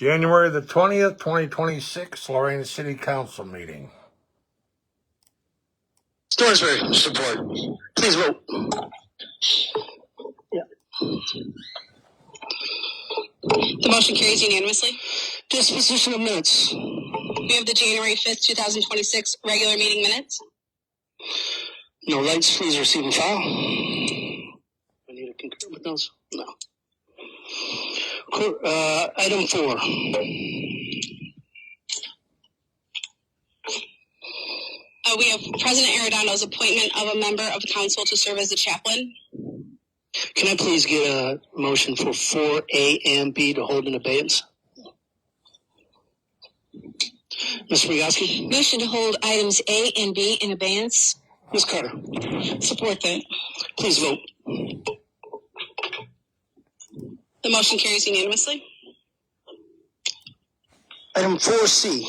January the 20th, 2026, Lorain City Council meeting. Storesbury, support. Please vote. Yeah. The motion carries unanimously. Disposition of minutes. We have the January 5th, 2026 regular meeting minutes. No lights, please receive and file. I need to concur with those? No. Item 4. We have President Arredondo's appointment of a member of the council to serve as the chaplain. Can I please get a motion for 4A and B to hold in abeyance? Ms. Wygoski? Motion to hold items A and B in abeyance. Ms. Carter? Support that. Please vote. The motion carries unanimously. Item 4C.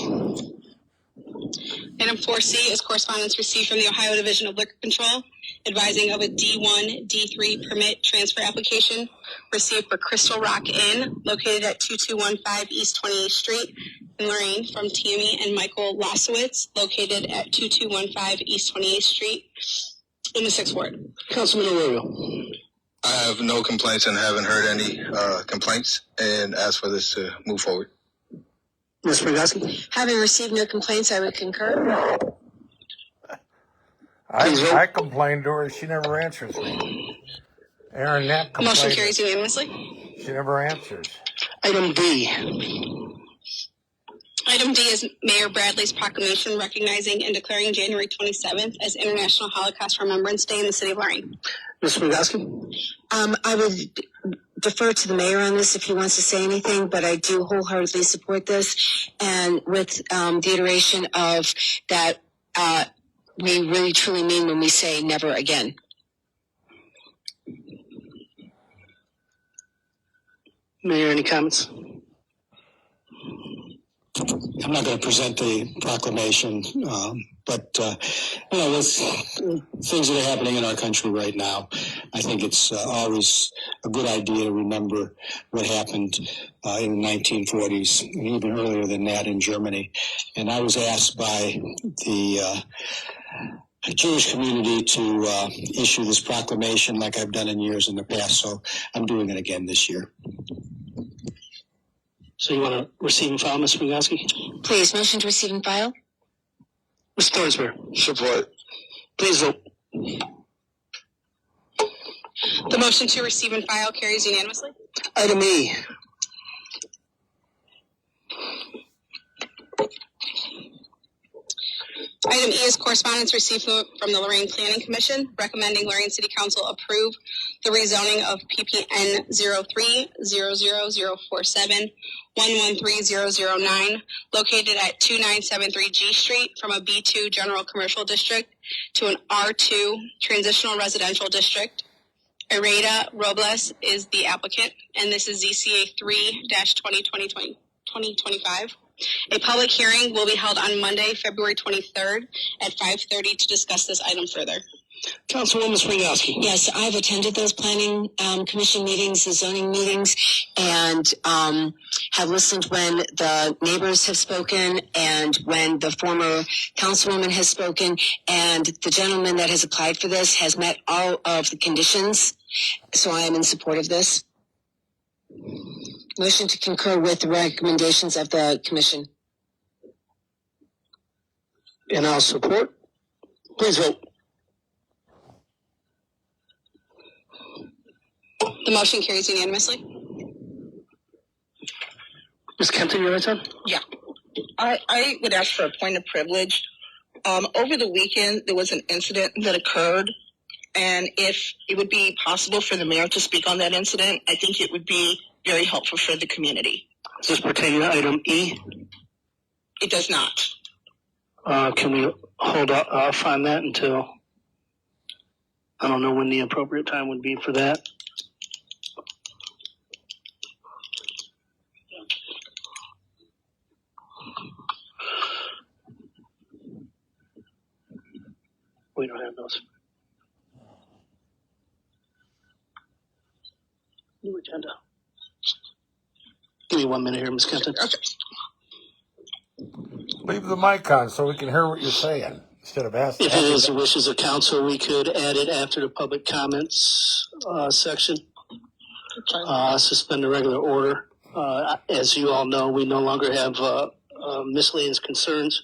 Item 4C is correspondence received from the Ohio Division of Liquor Control advising of a D1, D3 permit transfer application received for Crystal Rock Inn located at 2215 East 28th Street in Lorain from Tammy and Michael Lasowitz located at 2215 East 28th Street in the 6th Ward. Councilman Arroyo. I have no complaints and haven't heard any complaints and ask for this to move forward. Ms. Wygoski? Having received no complaints, I would concur. I complained to her. She never answers me. Aaron Knapp complained. Motion carries unanimously. She never answers. Item D. Item D is Mayor Bradley's proclamation recognizing and declaring January 27th as International Holocaust Remembrance Day in the city of Lorain. Ms. Wygoski? I would defer to the mayor on this if he wants to say anything, but I do wholeheartedly support this, and with the iteration of that we really truly mean when we say never again. Mayor, any comments? I'm not going to present the proclamation, but with things that are happening in our country right now, I think it's always a good idea to remember what happened in the 1940s and even earlier than that in Germany. And I was asked by the Jewish community to issue this proclamation like I've done in years in the past, so I'm doing it again this year. So you want to receive and file, Ms. Wygoski? Please, motion to receive and file. Ms. Storesbury? Support. Please vote. The motion to receive and file carries unanimously. Item E. Item E is correspondence received from the Lorain Planning Commission recommending Lorain City Council approve the rezoning of PPN 03-00047 113009 located at 2973 G Street from a B2 General Commercial District to an R2 Transitional Residential District. Ireda Robles is the applicant, and this is ZCA 3-2025. A public hearing will be held on Monday, February 23rd at 5:30 to discuss this item further. Councilwoman Wygoski? Yes, I've attended those planning commission meetings, the zoning meetings, and have listened when the neighbors have spoken and when the former councilwoman has spoken, and the gentleman that has applied for this has met all of the conditions, so I am in support of this. Motion to concur with the recommendations of the commission. And I'll support. Please vote. The motion carries unanimously. Ms. Kempton, your turn? Yeah. I would ask for a point of privilege. Over the weekend, there was an incident that occurred, and if it would be possible for the mayor to speak on that incident, I think it would be very helpful for the community. Does this pertain to item E? It does not. Can we hold off on that until, I don't know when the appropriate time would be for that. We don't have those. New agenda. Give me 1 minute here, Ms. Kenton. Okay. Leave the mic on so we can hear what you're saying instead of asking. If it is the wishes of council, we could add it after the public comments section. Suspend the regular order. As you all know, we no longer have miscellaneous concerns.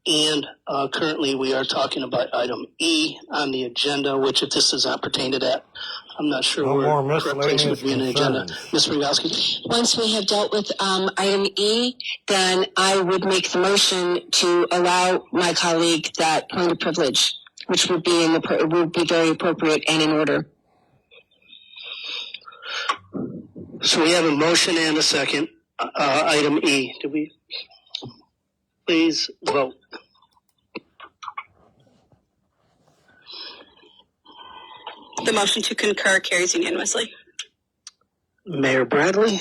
And currently we are talking about item E on the agenda, which if this does not pertain to that, I'm not sure No where more the correct place would miscellaneous be in the agenda. concerns. Ms. Rogowski? Once we have dealt with item E, then I would make the motion to allow my colleague that point of privilege, which would be would be very appropriate and in order. So we have a motion and a second. Item E. Do we please vote? The motion to concur carries unanimously. Mayor Bradley?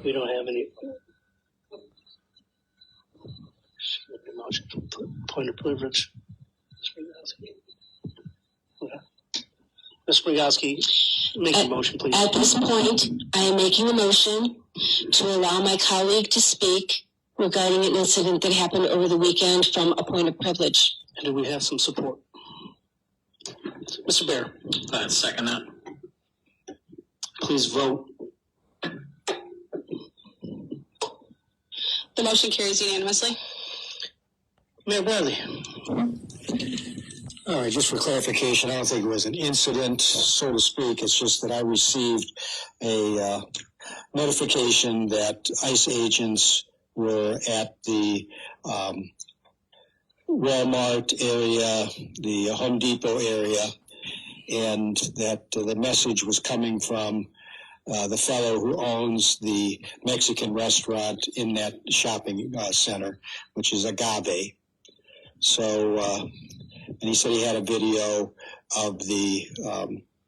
We don't have any. Point of privilege. Ms. Brigowski, make a motion, please. At this point, I am making a motion to allow my colleague to speak regarding an incident that happened over the weekend from a point of privilege. And do we have some support? Mr. Bear? Second that. Please vote. The motion carries unanimously. Mayor Bradley? All right, just for clarification, I don't think it was an incident, so to speak. It's just that I received a notification that ICE agents were at the Walmart area, the Home Depot area, and that the message was coming from the fellow who owns the Mexican restaurant in that shopping center, which is Agave. So, and he said he had a video of the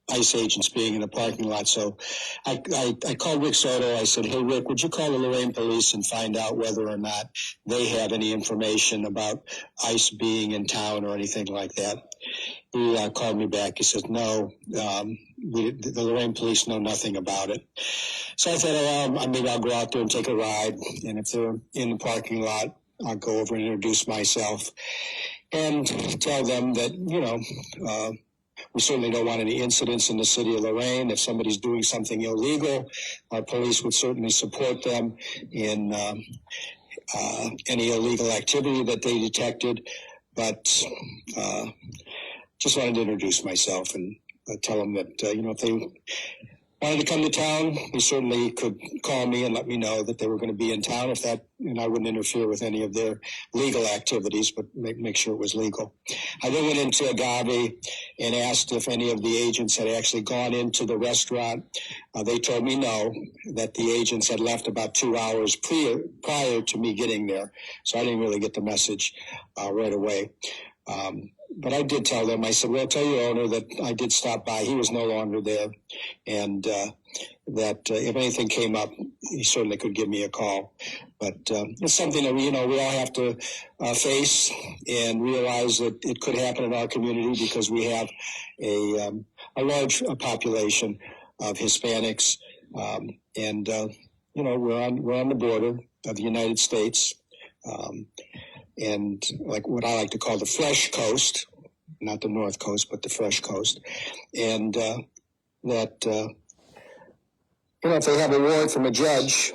ICE agents being in the parking lot. So I called Rick Soto. I said, hey, Rick, would you call the Lorain police and find out whether or not they have any information about ICE being in town or anything like that? He called me back. He said, no, the Lorain police know nothing about it. So I said, maybe I'll go out there and take a ride. And if they're in the parking lot, I'll go over and introduce myself and tell them that, we certainly don't want any incidents in the city of Lorain. If somebody's doing something illegal, our police would certainly support them in any illegal activity that they detected. But just wanted to introduce myself and tell them that, if they wanted to come to town, they certainly could call me and let me know that they were going to be in town and I wouldn't interfere with any of their legal activities, but make sure it was legal. I then went into Agave and asked if any of the agents had actually gone into the restaurant. They told me no, that the agents had left about 2 hours prior to me getting there. So I didn't really get the message right away. But I did tell them, I said, well, tell your owner that I did stop by. He was no longer there. And that if anything came up, he certainly could give me a call. But it's something that, we all have to face and realize that it could happen in our community because we have a large population of Hispanics. And we're on the border of the United States. And like what I like to call the fresh coast, not the North Coast, but the fresh coast. And that, if they have a warrant from a judge,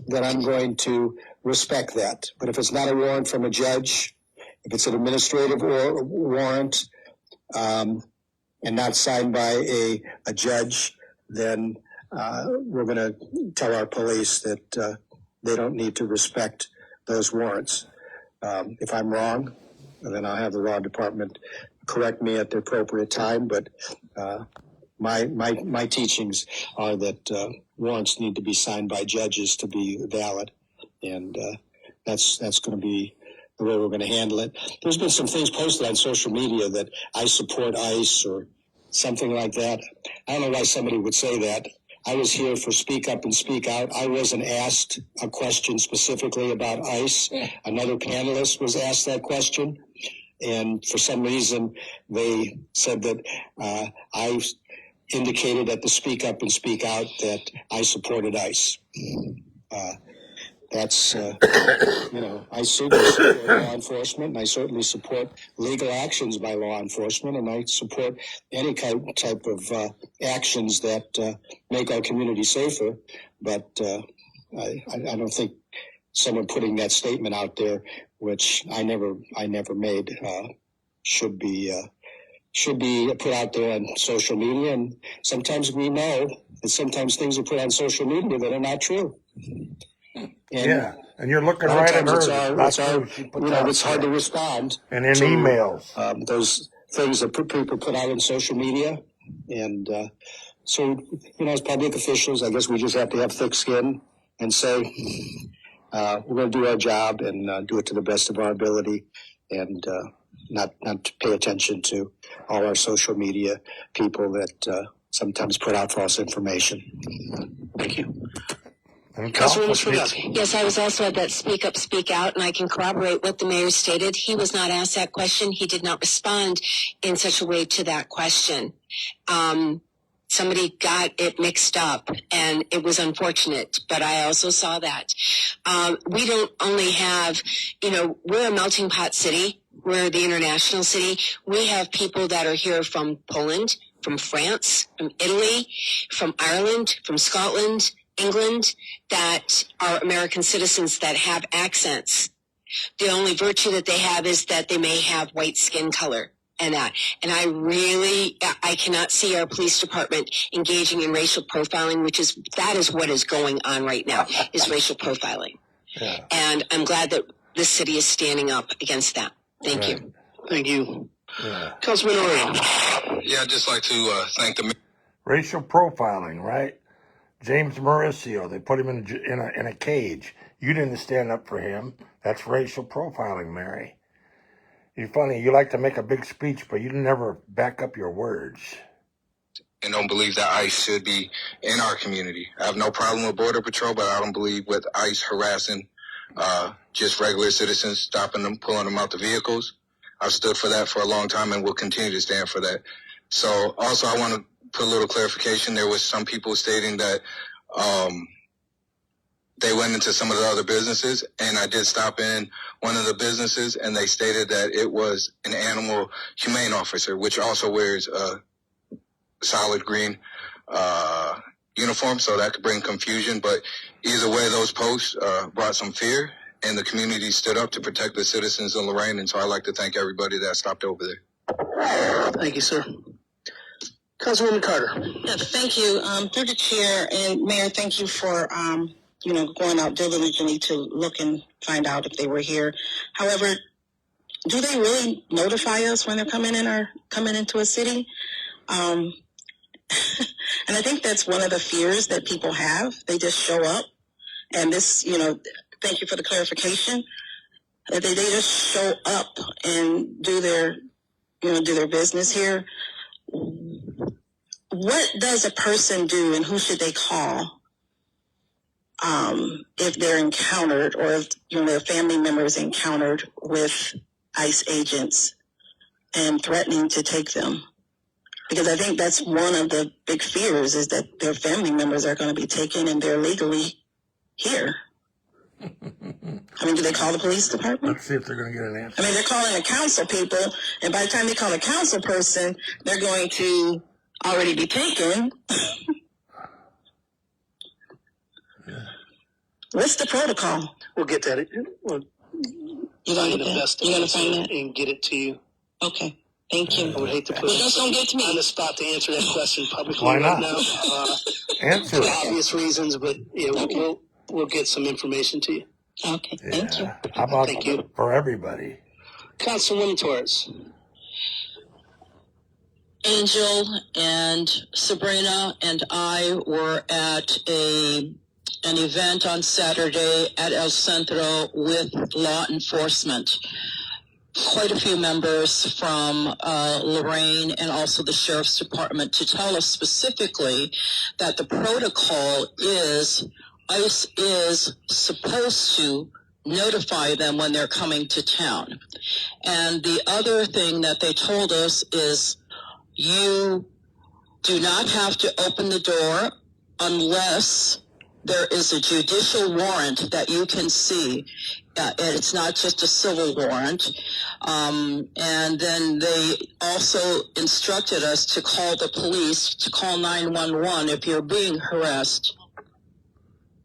then I'm going to respect that. But if it's not a warrant from a judge, if it's an administrative warrant and not signed by a judge, then we're going to tell our police that they don't need to respect those warrants. If I'm wrong, then I'll have the law department correct me at the appropriate time. But my teachings are that warrants need to be signed by judges to be valid, and that's going to be the way we're going to handle it. There's been some things posted on social media that I support ICE or something like that. I don't know why somebody would say that. I was here for Speak Up and Speak Out. I wasn't asked a question specifically about ICE. Another panelist was asked that question. and for some reason they said that I indicated at the Speak Up and Speak Out that I supported ICE. That's, I certainly support law enforcement, and I certainly support legal actions by law enforcement, and I support any type of actions that make our community safer. But I don't think someone putting that statement out there, which I never made, should be put out there on social media. And sometimes we know that sometimes things are put on social media that are not true. And you're looking right at her. It's hard to respond. And in emails. Those things that people put out on social media. And so, as public officials, I guess we just have to have thick skin and say, we're going to do our job and do it to the best of our ability, and not pay attention to all our social media people that sometimes put out false information. Thank you. Yes, I was also at that Speak Up, Speak Out, and I can corroborate what the mayor stated. He was not asked that question. He did not respond in such a way to that question. Somebody got it mixed up, and it was unfortunate, but I also saw that. We don't only have, we're a melting pot city. We're the international city. We have people that are here from Poland, from France, from Italy, from Ireland, from Scotland, England, that are American citizens that have accents. The only virtue that they have is that they may have white skin color and that. And I cannot see our police department engaging in racial profiling, that is what is going on right now, is racial profiling. Yeah. And I'm glad that this city is standing up against that. Thank you. Thank you. Yeah. Councilman Lorain. Yeah, I'd just like to thank the racial profiling, right? James Mauricio, they put him in a cage. You didn't stand up for him. That's racial profiling, Mary. You're funny. You like to make a big speech, but you never back up your words. And don't believe that ICE should be in our community. I have no problem with Border Patrol, but I don't believe with ICE harassing just regular citizens, stopping them, pulling them out the vehicles. I've stood for that for a long time and will continue to stand for that. So also I want to put a little clarification. There was some people stating that they went into some of the other businesses, and I did stop in one of the businesses, and they stated that it was an animal humane officer, which also wears a solid green uniform, so that could bring confusion. But either way, those posts brought some fear, and the community stood up to protect the citizens of Lorain, and so I'd like to thank everybody that stopped over there. Thank you, sir. Councilwoman Carter. Yeah, thank you. Through the chair and Mayor, thank you for going out diligently to look and find out if they were here. However, do they really notify us when they're coming into a city? And I think that's one of the fears that people have. They just show up, and this, thank you for the clarification. That they just show up and do their business here. What does a person do, and who should they call if they're encountered, or if their family members encountered with ICE agents and threatening to take them? Because I think that's one of the big fears, is that their family members are going to be taken and they're legally here. Do they call the police department? Let's see if they're going to get an answer. They're calling the council people, and by the time they call a council person, they're going to already be taken. Yeah. What's the protocol? We'll get that. We'll find the best answer and get it to you. Okay. Thank you. I would hate to put you on the spot to answer that question publicly Why right not? now. Answer For it. obvious reasons, but we'll get some information to you. Okay. Yeah. Thank you. How about Thank you. for everybody? Councilwoman Torres. Angel and Sabrina and I were at an event on Saturday at El Centro with law enforcement. Quite a few members from Lorain and also the Sheriff's Department to tell us specifically that the protocol is ICE is supposed to notify them when they're coming to town. And the other thing that they told us is you do not have to open the door unless there is a judicial warrant that you can see. And it's not just a civil warrant. And then they also instructed us to call the police, to call 911 if you're being harassed.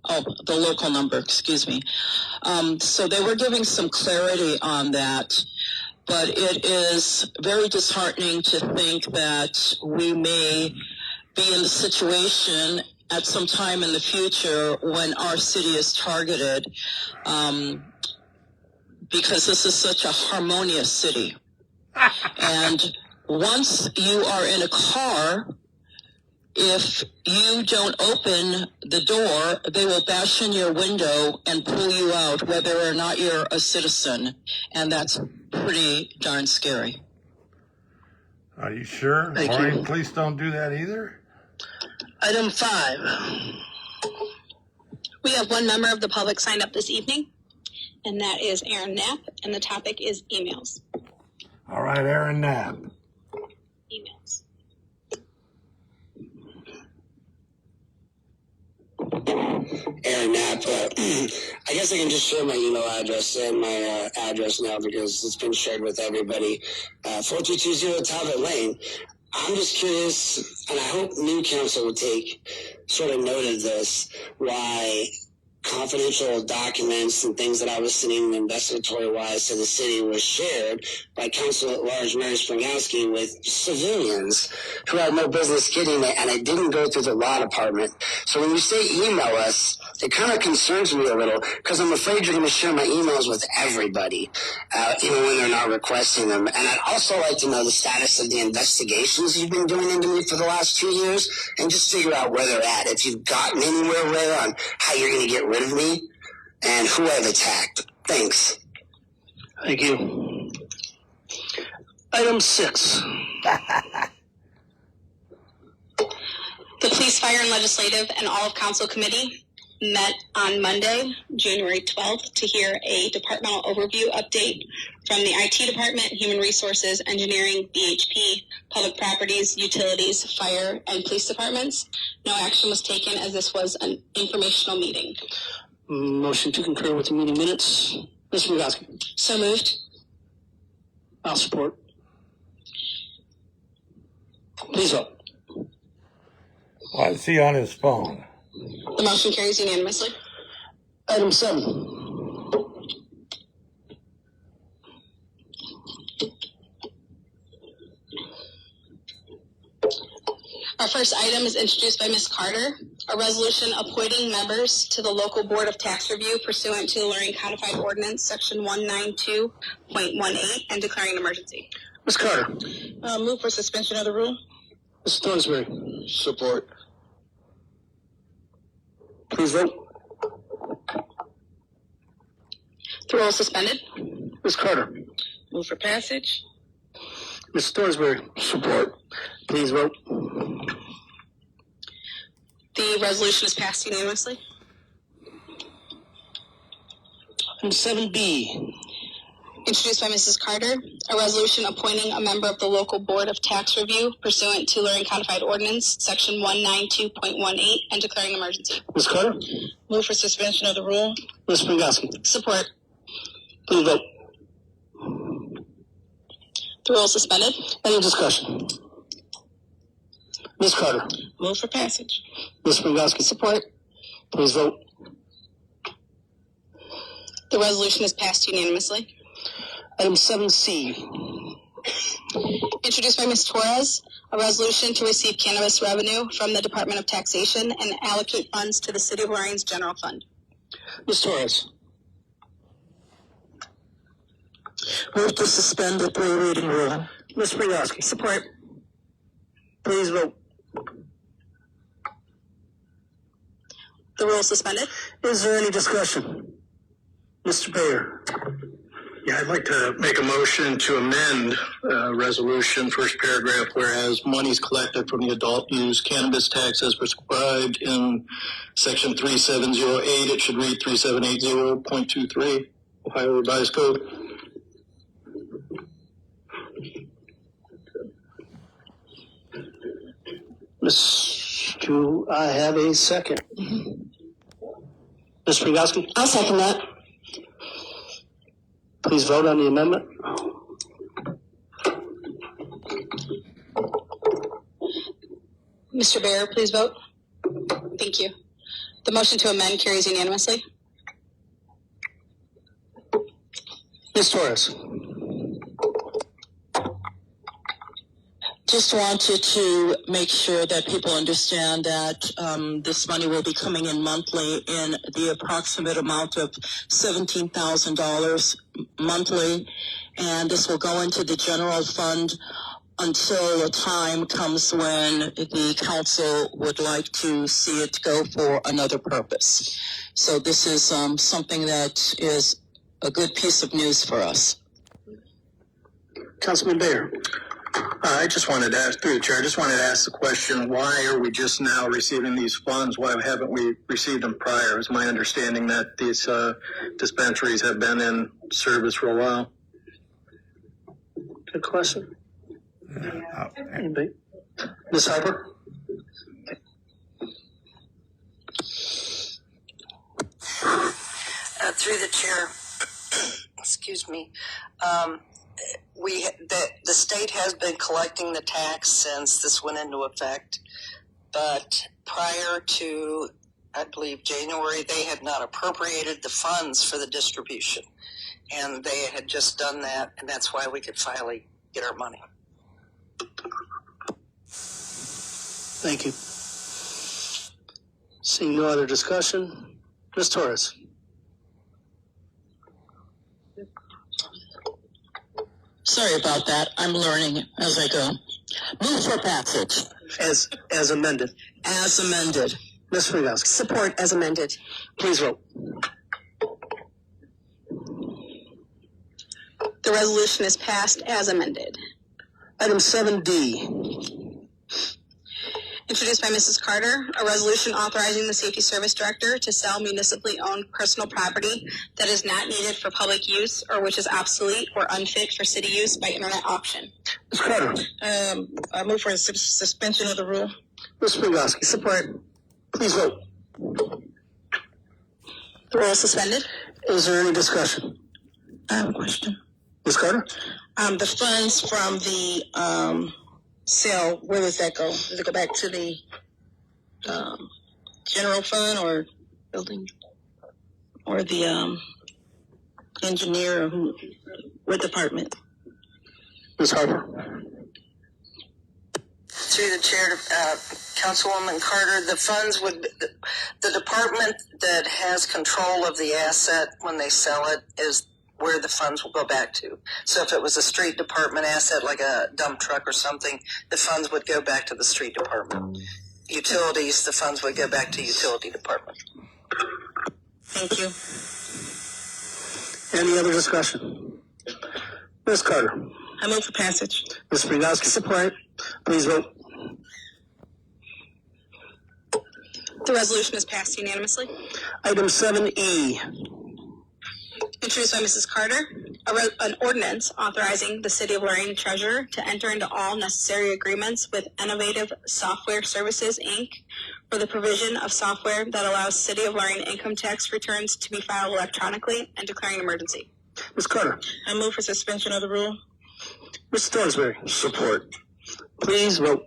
Oh, the local number, excuse me. So they were giving some clarity on that. But it is very disheartening to think that we may be in the situation at some time in the future when our city is targeted, because this is such a harmonious city. And once you are in a car, if you don't open the door, they will bash in your window and pull you out, whether or not you're a citizen. And that's pretty darn scary. Are you sure? Thank Lorain you. police don't do that either? Item 5. We have one member of the public signed up this evening, and that is Aaron Knapp, and the topic is emails. All right, Aaron Knapp. Emails. Aaron Knapp. I guess I can just share my email address and my address now because it's been shared with everybody. 4220 Talbot Lane. I'm just curious, and I hope new council will take sort of note of this, why confidential documents and things that I was sending investigatory-wise to the city was shared by Council at Large Mary Springowski with civilians who had no business getting it, and it didn't go through the law department. So when you say email us, it kind of concerns me a little because I'm afraid you're going to share my emails with everybody, even when they're not requesting them. And I'd also like to know the status of the investigations you've been doing into me for the last 2 years and just figure out where they're at. If you've gotten anywhere, Ray, on how you're going to get rid of me and who I've attacked. Thanks. Thank you. Item 6. The Police, Fire, and Legislative and all of Council Committee met on Monday, January 12th, to hear a departmental overview update from the IT Department, Human Resources, Engineering, BHP, Public Properties, Utilities, Fire, and Police Departments. No action was taken as this was an informational meeting. Motion to concur with the meeting minutes. Mr. Mugowski. So moved. I'll support. Please vote. Why is he on his phone? The motion carries unanimously. Item 7. Our first item is introduced by Ms. Carter, a resolution appointing members to the local board of tax review pursuant to the Lorain Codified Ordinance, Section 192.18, and declaring an emergency. Ms. Carter. Move for suspension of the rule. Mr. Thornsberry. Support. Please vote. The rule is suspended. Ms. Carter. Move for passage. Mr. Thornsberry. Support. Please vote. The resolution is passed unanimously. Item 7B. Introduced by Mrs. Carter, a resolution appointing a member of the local board of tax review pursuant to Lorain Codified Ordinance, Section 192.18, and declaring an emergency. Ms. Carter. Move for suspension of the rule. Ms. Springowski. Support. Please vote. The rule is suspended. Any discussion? Ms. Carter. Move for passage. Ms. Springowski. Support. Please vote. The resolution is passed unanimously. Item 7C. Introduced by Ms. Torres, a resolution to receive cannabis revenue from the Department of Taxation and allocate funds to the City of Lorain's general fund. Ms. Torres. Move to suspend the 3-reading rule. Ms. Springowski. Support. Please vote. The rule is suspended. Is there any discussion? Mr. Bayer. Yeah, I'd like to make a motion to amend resolution, first paragraph, whereas monies collected from the adult use cannabis tax as prescribed in section 3708, it should read 3780.23, Ohio Revised Code. Do I have a second? Ms. Prigowski? I'll second that. Please vote on the amendment. Mr. Bear, please vote. Thank you. The motion to amend carries unanimously. Ms. Torres? Just wanted to make sure that people understand that this money will be coming in monthly in the approximate amount of $17,000 monthly, and this will go into the general fund until a time comes when the council would like to see it go for another purpose. So this is something that is a good piece of news for us. Councilman Bayer? I just wanted to ask, through the chair, I just wanted to ask the question, why are we just now receiving these funds? Why haven't we received them prior? It's my understanding that these dispensaries have been in service for a while. Good question. Anybody? Ms. Harper? Through the chair, excuse me, the state has been collecting the tax since this went into effect, but prior to, I believe, January, they had not appropriated the funds for the distribution, and they had just done that, and that's why we could finally get our money. Thank you. Seeing no other discussion, Ms. Torres? Sorry about that. I'm learning as I go. Move for passage. As amended. As amended. Ms. Prigowski? Support as amended. Please vote. The resolution is passed as amended. Item 7D. Introduced by Mrs. Carter, a resolution authorizing the Safety Service Director to sell municipally owned personal property that is not needed for public use or which is obsolete or unfit for city use by internet auction. Ms. Carter? I move for a suspension of the rule. Ms. Prigowski? Support. Please vote. The rule is suspended. Is there any discussion? I have a question. Ms. Carter? The funds from the sale, where does that go? Does it go back to the general fund or building, or the engineer, or who? What department? Ms. Harper? Through the chair, Councilwoman Carter, the funds would, the department that has control of the asset when they sell it is where the funds will go back to. So if it was a street department asset, like a dump truck or something, the funds would go back to the street department. Utilities, the funds would go back to utility department. Thank you. Any other discussion? Ms. Carter? I move for passage. Ms. Prigowski? Support. Please vote. The resolution is passed unanimously. Item 7E. Introduced by Mrs. Carter, an ordinance authorizing the City of Lorain Treasurer to enter into all necessary agreements with Innovative Software Services, Inc. for the provision of software that allows City of Lorain income tax returns to be filed electronically and declaring an emergency. Ms. Carter? I move for suspension of the rule. Ms. Stansberry? Support. Please vote.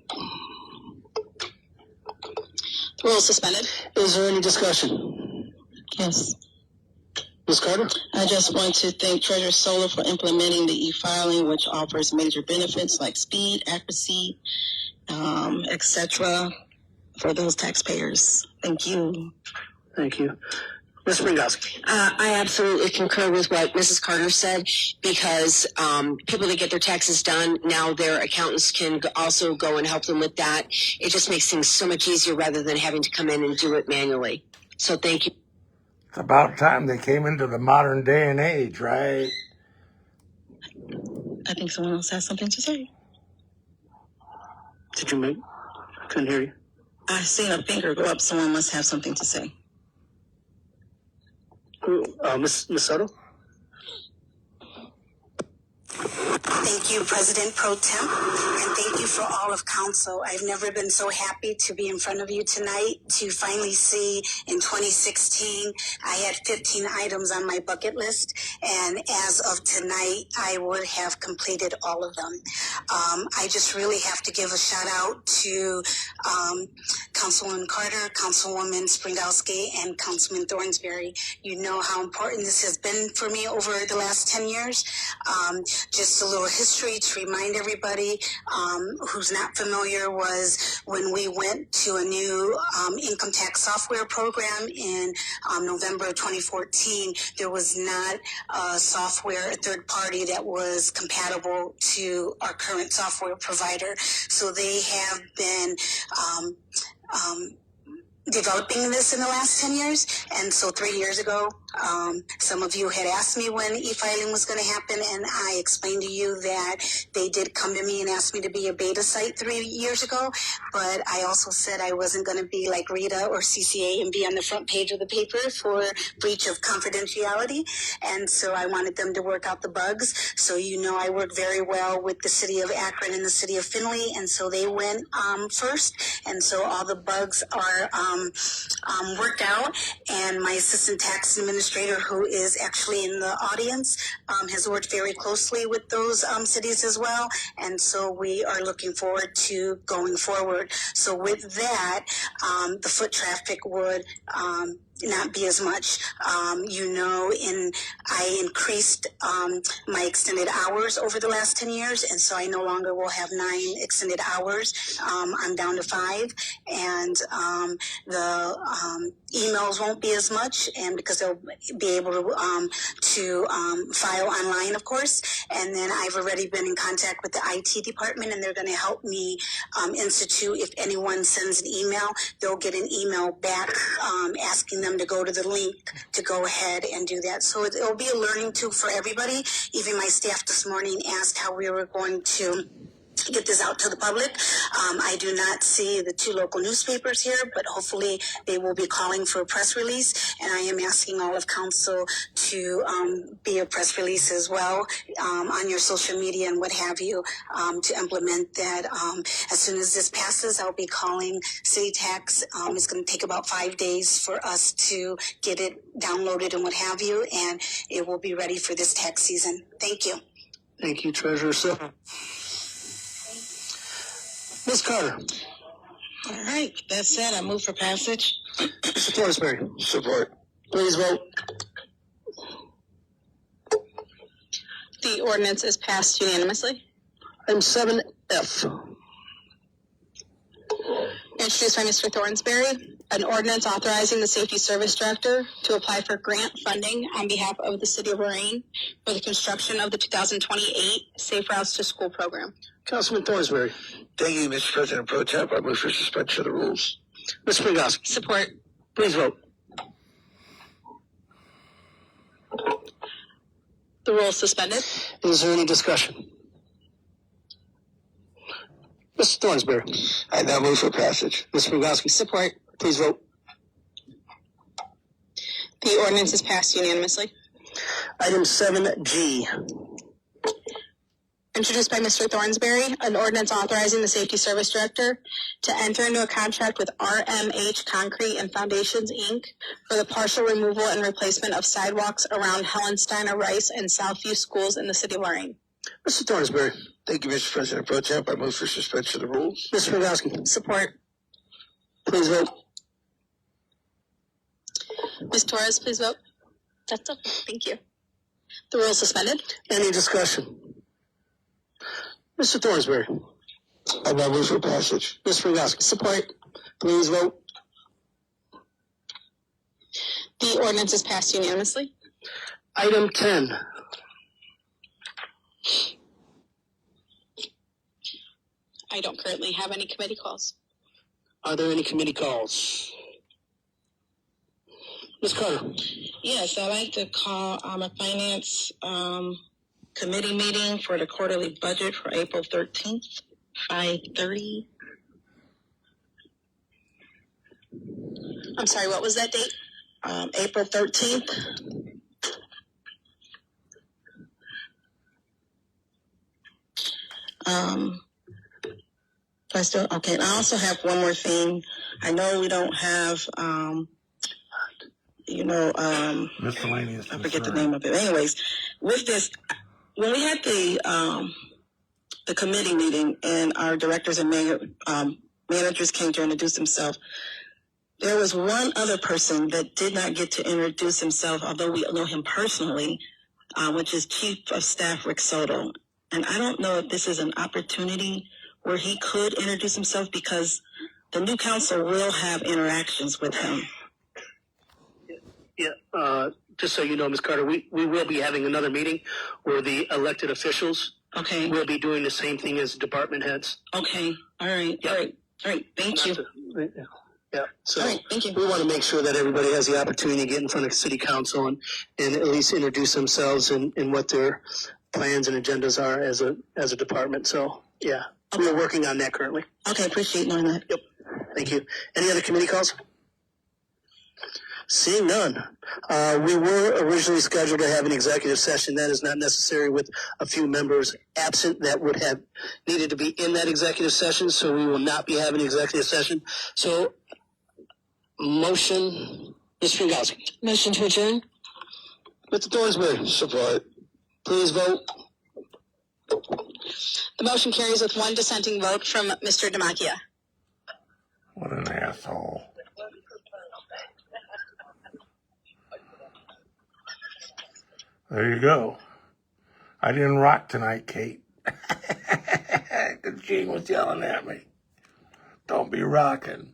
The rule is suspended. Is there any discussion? Yes. Ms. Carter? I just want to thank Treasurer Solar for implementing the e-filing, which offers major benefits like speed, accuracy, etc. for those taxpayers. Thank you. Thank you. Ms. Prigowski? I absolutely concur with what Mrs. Carter said, because people that get their taxes done, now their accountants can also go and help them with that. It just makes things so much easier rather than having to come in and do it manually. So thank you. It's about time they came into the modern day and age, right? I think someone else has something to say. Did you make? I couldn't hear you. I seen a finger go up. Someone must have something to say. Miss Soto? Thank you, President Pro Tem, and thank you for all of council. I've never been so happy to be in front of you tonight to finally see in 2016, I had 15 items on my bucket list, and as of tonight, I would have completed all of them. I just really have to give a shout out to Councilwoman Carter, Councilwoman Springowski, and Councilman Thornsberry. You know how important this has been for me over the last 10 years. Just a little history to remind everybody who's not familiar was when we went to a new income tax software program in November of 2014, there was not a software, a third party that was compatible to our current software provider. So they have been developing this in the last 10 years. And so 3 years ago, some of you had asked me when e-filing was going to happen, and I explained to you that they did come to me and ask me to be a beta site 3 years ago. But I also said I wasn't going to be like Rita or CCA and be on the front page of the paper for breach of confidentiality. And so I wanted them to work out the bugs. So you know I work very well with the city of Akron and the city of Findlay, and so they went first. And so all the bugs are worked out, and my assistant tax administrator, who is actually in the audience, has worked very closely with those cities as well, and so we are looking forward to going forward. So with that, the foot traffic would not be as much. I increased my extended hours over the last 10 years, and so I no longer will have 9 extended hours. I'm down to 5, and the emails won't be as much, and because they'll be able to file online, of course. And then I've already been in contact with the IT department, and they're going to help me institute, if anyone sends an email, they'll get an email back asking them to go to the link to go ahead and do that. So it'll be a learning tool for everybody. Even my staff this morning asked how we were going to get this out to the public. I do not see the 2 local newspapers here, but hopefully they will be calling for a press release, and I am asking all of council to be a press release as well on your social media and what have you to implement that. As soon as this passes, I'll be calling City Tax. It's going to take about 5 days for us to get it downloaded and what have you, and it will be ready for this tax season. Thank you. Thank you, Treasurer Silver. Ms. Carter. All right. That said, I move for passage. Mr. Thornsberry. Support. Please vote. The ordinance is passed unanimously. Item 7F. Introduced by Mr. Thornsberry, an ordinance authorizing the Safety Service Director to apply for grant funding on behalf of the City of Lorain for the construction of the 2028 Safe Routes to School program. Councilman Thornsberry. Thank you, Mr. President Pro Tem. I move for suspension of the rules. Ms. Springowski. Support. Please vote. The rule is suspended. Is there any discussion? Mr. Thornsberry. I now move for passage. Ms. Springowski. Support. Please vote. The ordinance is passed unanimously. Item 7G. Introduced by Mr. Thornsberry, an ordinance authorizing the Safety Service Director to enter into a contract with RMH Concrete and Foundations, Inc. for the partial removal and replacement of sidewalks around Hellensteiner Rice and Southview schools in the City of Lorain. Mr. Thornsberry. Thank you, Mr. President Pro Tem. I move for suspension of the rules. Ms. Springowski. Support. Please vote. Ms. Torres, please vote. That's okay. Thank you. The rule is suspended. Any discussion? Mr. Thornsberry. I now move for passage. Ms. Springowski. Support. Please vote. The ordinance is passed unanimously. Item 10. I don't currently have any committee calls. Are there any committee calls? Ms. Carter. Yes, I'd like to call a finance committee meeting for the quarterly budget for April 13th, 5:30. I'm sorry, what was that date? April 13th. Okay. And I also have one more thing. I know we don't have, Miscellaneous. I forget the name of it. Anyways, with this, when we had the committee meeting and our directors and managers came to introduce themselves, there was one other person that did not get to introduce himself, although we know him personally, which is Chief of Staff Rick Soto. And I don't know if this is an opportunity where he could introduce himself, because the new council will have interactions with him. Yeah, just so you know, Ms. Carter, we will be having another meeting where the elected officials Okay. will be doing the same thing as department heads. Okay. All right. Yeah. All right. All right. Thank you. Yeah. So All right. Thank you. we want to make sure that everybody has the opportunity to get in front of city council and at least introduce themselves and what their plans and agendas are as a department. So yeah, Okay. we're working on that currently. Okay. Appreciate knowing that. Yep. Thank you. Any other committee calls? Seeing none. We were originally scheduled to have an executive session. That is not necessary with a few members absent that would have needed to be in that executive session, so we will not be having an executive session. So, motion, Ms. Finkowski. Motion to adjourn? Mr. Thornsberg. Support. Please vote. The motion carries with one dissenting vote from Mr. Demakia. What an asshole. There you go. I didn't rock tonight, Kate. Gene was yelling at me. Don't be rocking.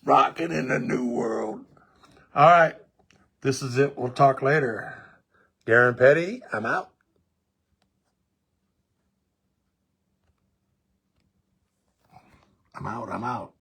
Rocking in the new world. All right. This is it. We'll talk later. Darren Petty, I'm out. I'm out.